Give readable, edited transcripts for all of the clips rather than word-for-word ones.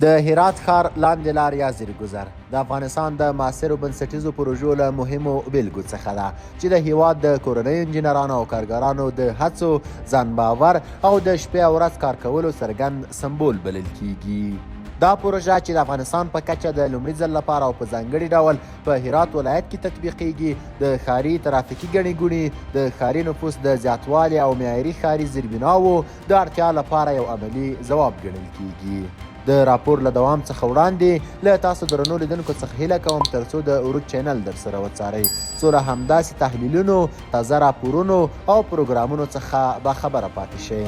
د هرات ښار لاندې لار یا زیرګذر د افغانستان د معاصرو بنسټیزو پروژو له مهمو بیلګو څخه ده چې د هیواد د کورنیو انجینرانو او کارګرانو د هڅو، ځان باور او د شپې او ورځ کار کولو څرګند سمبول بلل کیږي. دا پروژه چې د افغانستان په کچه د لومړي ځل لپاره او په ځانګړي ډول په هرات ولایت کې تطبیقیږي، د ښاري ترافیکي ګڼې ګوڼې، د ښاري نفوس د زیاتوالي او معیاري ښاري زیربناوو د اړتیا لپاره یو عملي ځواب ګڼل کیږي. د راپور له دوام څخه وړاندې له تاسو درنو لیدونکو څخه هیله کوم ترڅو د عروج چینل درسره وڅارئ، څو له همداسې تحلیلونو، تازه راپورونو او پروګرامونو څخه باخبره پاتې شئ.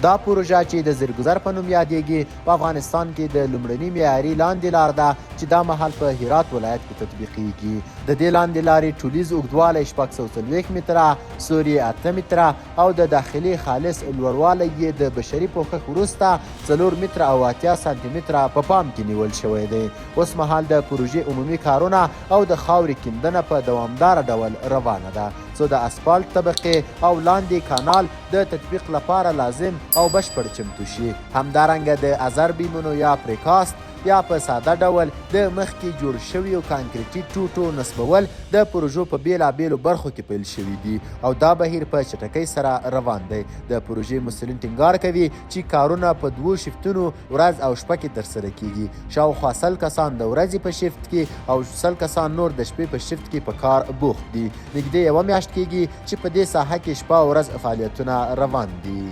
دا پروژه چې د زیرګذر په نوم یادیږي په افغانستان کې د لومړني معیاري لاندې لار ده چې دا مهال په هرات ولایت کې تطبیقیږي. د دې لاندې لارې ټولیز اوږدوالی 640 متره، سوري 8 متره او د داخلي خالص لوړوالی یې د بشري پوښښ وروسته 4 متره او 80 سانتي متره په پام کې نیول شوی دی. اوس مهال د پروژې عمومي کارونه او د خاورې کیندنه په دوامداره ډول روانه ده، څو د اسفالت طبقې او لاندې کانال د تطبیق لپاره لازم او بشپړ چمتو شي. همدارنګه د ازر بیمونو یا پریکاست یا په ساده ډول د مخکې جوړ شویو کانکریټي ټوټو نصبول د پروژو په بیلابیلو برخو کې پیل شوي دي او دا بهیر په چټکۍ سره روان دی. د پروژې مسؤلین ټینګار کوي چې کارونه په 2 شفتونو ورځ او شپه کې ترسره کیږي. شاوخوا 100 کسان د ورځې په شفت کې او 100 کسان نور د شپې په شفت کې په کار بوخت دي. نږدې 1 میاشت کیږي چې په دې ساحه کې شپه او ورځ فعالیتونه روان دي.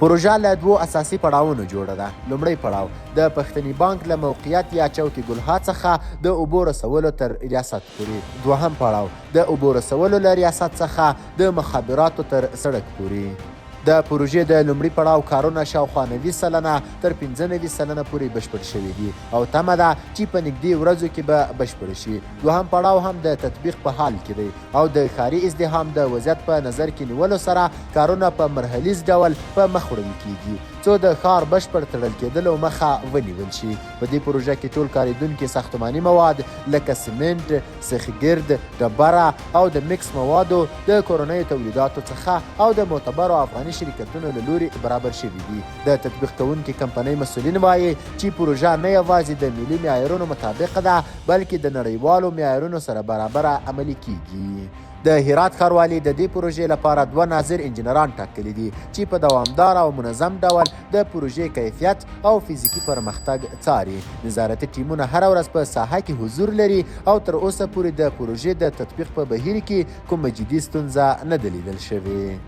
پروژه له 2 اساسي پړاوونو جوړه ده. لومړی پړاو د پښتني بانک له موقعیت یا چوکي ګلها څخه د اوبو رسولو تر ریاست پورې. دوهم پړاو د اوبو رسولو له ریاست څخه د مخابراتو تر سړک پورې. د پروژې د لومړي پړاو کارونه شاوخوا 90 سلنه تر 95 سلنه پورې بشپړ شوي دي او تمه ده چې په نږدې ورځو کې به بشپړ شي. دوهم پړاو هم د تطبیق په حال کې دی او د ښاري ازدحام د وضعیت په نظر کې نیولو سره کارونه په مرحلیز ډول په مخ وړل کیږي څو د ښار بشپړ تړل کېدلو مخه ونیول شي. په دې پروژه کې ټول کارېدونکي ساختماني مواد لکه سمنټ، سیخګرد، ډبره او د مکس موادو د کورنیو تولیداتو څخه او د معتبرو افغاني شرکتونو له لوري برابر شوي دي. د تطبیق کوونکي کمپنۍ مسؤلین وایي چې پروژه نه یوازې د ملي معیارونو مطابق ده بلکې د نړیوالو معیارونو سره برابر عملي کیږي. د هرات ښاروالي د دې پروژې لپاره 2 ناظر انجینران ټاکلي دي چې په دوامدار او منظم ډول د پروژې کیفیت او فزیکي پرمختګ څاري. نظارتي ټیمونه هره ورځ په ساحه کې حضور لري او تر اوسه پورې د پروژې د تطبیق په بهیر کې کومه جدي ستونزه نه ده لیدل شوې.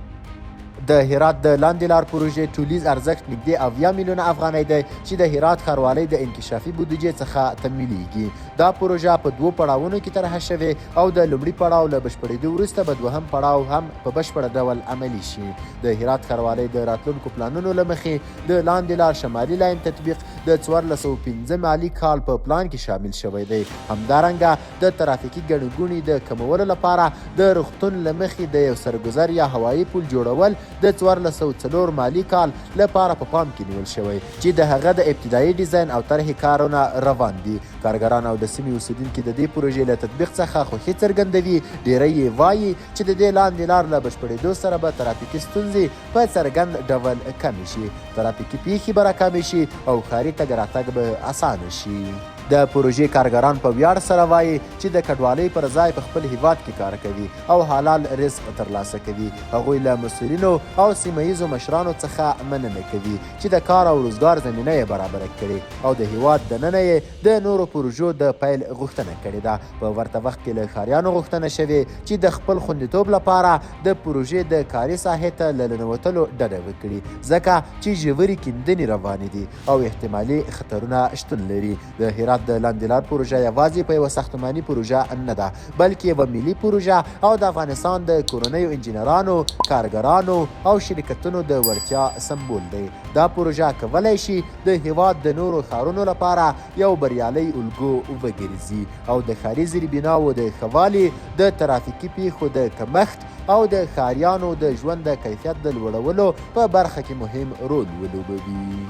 د هرات د لاندې لار پروژې ټولیز ارزښت نږدې 80 میلیونه افغانۍ دی چې د هرات ښاروالۍ د انکشافي بودیجې څخه تمویلیږي. دا پروژه په 2 پړاوونو کې طرحه شوې او د لومړي پړاو له بشپړېدو وروسته به دوهم پړاو هم په بشپړه ډول عملي شي. د هرات ښاروالۍ د راتلونکو پلانونو له مخې د لاندې لار شمالي لاین تطبیق د 1405 مالي کال په پلان کې شامل شوی دی. همدارنګه د ترافیکي ګڼې ګوڼې د کمولو لپاره د روغتون له مخې د یو سرګذر یا هوایي پل جوړول د 1404 مالي کال لپاره په پام کې نیول شوی چې د هغه د ابتدایي ډیزاین او طرحې کارونه روان دي. کارګران او د سیمې اوسیدونکي د دې پروژې له تطبیق څخه خوښي څرګندوي. ډیری یې وایي چې د دې لاندې لار له بشپړېدو سره به ترافیکي ستونزې په څرګند ډول کمې شي، ترافیکي پیښې به راکمې شي او ښاري تګ راتګ به اسانه شي. د پروژې کارګران په ویاړ سره وایي چې د کډوالۍ پر ځای په خپل هیواد کې کار کوي او حلال رزق ترلاسه کوي. هغوی له مسؤلینو او سیمه ییزو مشرانو څخه مننه کوي چې د کار او روزګار زمینه یې برابره کړې او د هیواد دننه یې د نورو پروژو د پیل غوښتنه کړې ده. په ورته وخت کې له ښاریانو غوښتنه شوې چې د خپل خوندیتوب لپاره د پروژې د کاري ساحې ته له ننوتلو ډډه وکړي ځکه چې ژورې کیندنې روانې دي او احتمالي خطرونه شتون لري. د هرات د لاندې لار پروژه یوازې په یوه ساختماني پروژه نه ده بلکې یوه ملي پروژه او د افغانستان د کورنیو انجینرانو، کارګرانو او شرکتونو د وړتیا سمبول دی. دا پروژه کولی شي د هیواد د نورو ښارونو لپاره یو بریالی الګو وګرځي او د ښاري زیربناوو د ښه والي، د ترافیکي پیښو د کمښت او د ښاریانو د ژوند د کیفیت د لوړولو په برخه کې مهم رول ولوبوي.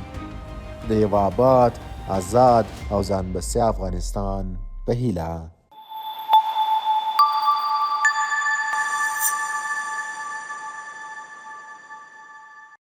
د یو آباد، آزاد او ځان بسیا افغانستان په هیله.